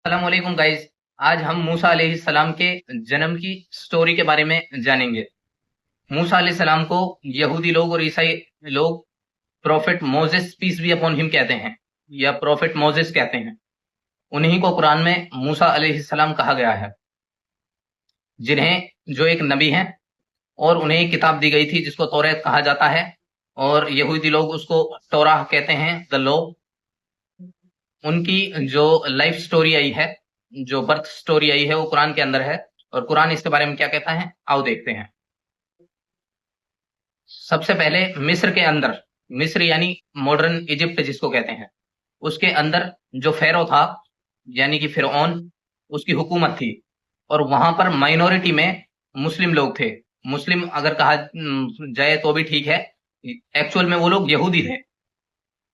अस्सलाम वालेकुम गाइस। आज हम मूसा अलैहिस्सलाम के जन्म की स्टोरी के बारे में जानेंगे। मूसा अलैहिस्सलाम को यहूदी लोग और ईसाई लोग prophet Moses peace be upon him कहते हैं या प्रॉफिट मोजेस कहते हैं। उन्हीं को कुरान में मूसा अलैहिस्सलाम कहा गया है, जिन्हें जो एक नबी हैं और उन्हें एक किताब दी गई थी जिसको तौरात कहा जाता है और यहूदी लोग उसको तौराह कहते हैं, द लॉ। उनकी जो लाइफ स्टोरी आई है, जो बर्थ स्टोरी आई है, वो कुरान के अंदर है। और कुरान इसके बारे में क्या कहता है, आओ देखते हैं। सबसे पहले मिस्र के अंदर, मिस्र यानी मॉडर्न इजिप्ट जिसको कहते हैं, उसके अंदर जो फेरो था यानी कि फिरौन, उसकी हुकूमत थी। और वहां पर माइनॉरिटी में मुस्लिम लोग थे। मुस्लिम अगर कहा जाए तो भी ठीक है, एक्चुअल में वो लोग यहूदी थे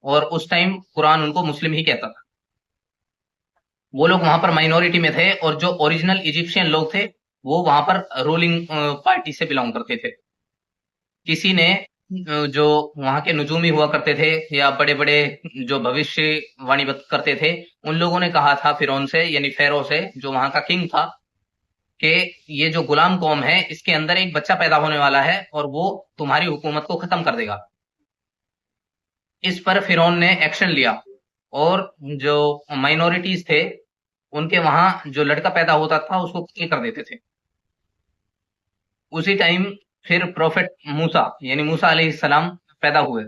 और उस टाइम कुरान उनको मुस्लिम ही कहता था। वो लोग वहां पर माइनॉरिटी में थे और जो ओरिजिनल इजिप्शियन लोग थे वो वहां पर रूलिंग पार्टी से बिलोंग करते थे। किसी ने जो वहां के नजूमी हुआ करते थे या बड़े बड़े जो भविष्यवाणी करते थे, उन लोगों ने कहा था फिरौन से यानी फेरो से, जो वहां का किंग था, कि ये जो गुलाम कौम है इसके अंदर एक बच्चा पैदा होने वाला है और वो तुम्हारी हुकूमत को खत्म कर देगा। इस पर फिरौन ने एक्शन लिया और जो माइनॉरिटीज थे उनके वहां जो लड़का पैदा होता था उसको कत्ल कर देते थे। उसी टाइम फिर प्रॉफिट मूसा यानी मूसा अलैहिस्सलाम पैदा हुए।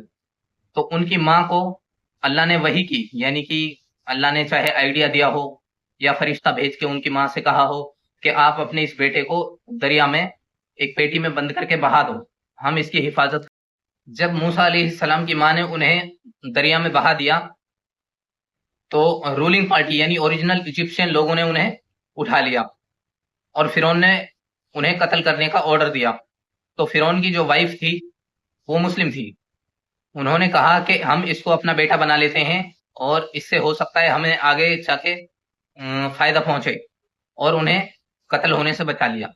तो उनकी माँ को अल्लाह ने वही की, यानी कि अल्लाह ने चाहे आइडिया दिया हो या फरिश्ता भेज के उनकी माँ से कहा हो कि आप अपने इस बेटे को दरिया में एक पेटी में बंद करके बहा दो, हम इसकी हिफाजत। जब मूसा अलैहिस्सलाम की माँ ने उन्हें दरिया में बहा दिया तो रूलिंग पार्टी यानी ओरिजिनल इजिप्शियन लोगों ने उन्हें उठा लिया और फिरौन ने उन्हें कत्ल करने का ऑर्डर दिया। तो फिरौन की जो वाइफ थी वो मुस्लिम थी। उन्होंने कहा कि हम इसको अपना बेटा बना लेते हैं और इससे हो सकता है हमें आगे जाके फायदा पहुंचे, और उन्हें कत्ल होने से बचा लिया।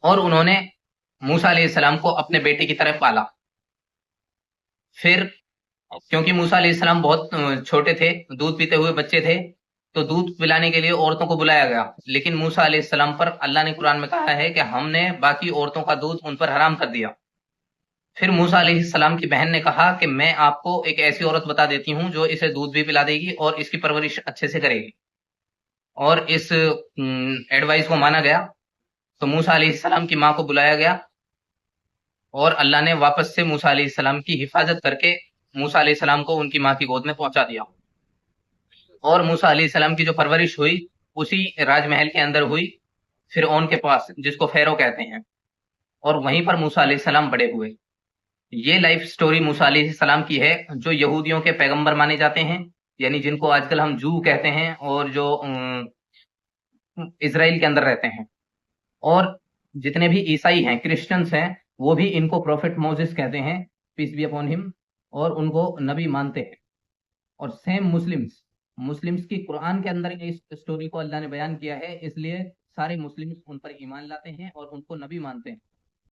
और उन्होंने मूसा अलैहिस्सलाम को अपने बेटे की तरह पाला। फिर क्योंकि मूसा अलैहिस्सलाम बहुत छोटे थे, दूध पीते हुए बच्चे थे, तो दूध पिलाने के लिए औरतों को बुलाया गया। लेकिन मूसा अलैहिस्सलाम पर अल्लाह ने कुरान में कहा है कि हमने बाकी औरतों का दूध उन पर हराम कर दिया। फिर मूसा अलैहिस्सलाम की बहन ने कहा कि मैं आपको एक ऐसी औरत बता देती हूँ जो इसे दूध भी पिला देगी और इसकी परवरिश अच्छे से करेगी। और इस एडवाइस को माना गया। तो मूसा अलैहिस्सलाम की माँ को बुलाया गया और अल्लाह ने वापस से मूसा अलैहिस्सलाम की हिफाजत करके मूसा अलैहिस्सलाम को उनकी माँ की गोद में पहुंचा दिया। और मूसा अलैहिस्सलाम की जो परवरिश हुई उसी राजमहल के अंदर हुई, फिरौन के पास, जिसको फेरो कहते हैं। और वहीं पर मूसा अलैहिस्सलाम बड़े हुए। ये लाइफ स्टोरी मूसा अलैहिस्सलाम की है, जो यहूदियों के पैगंबर माने जाते हैं, यानी जिनको आजकल हम जू कहते हैं, और जो इज़राइल के अंदर रहते हैं। और जितने भी ईसाई हैं, क्रिश्चियंस हैं, वो भी इनको प्रॉफिट मोसेस कहते हैं, पीस बी अपॉन हिम, और उनको नबी मानते हैं। और सेम मुस्लिम्स, मुस्लिम्स की कुरान के अंदर इस स्टोरी को अल्लाह ने बयान किया है, इसलिए सारे मुस्लिम्स उन पर ईमान लाते हैं और उनको नबी मानते हैं।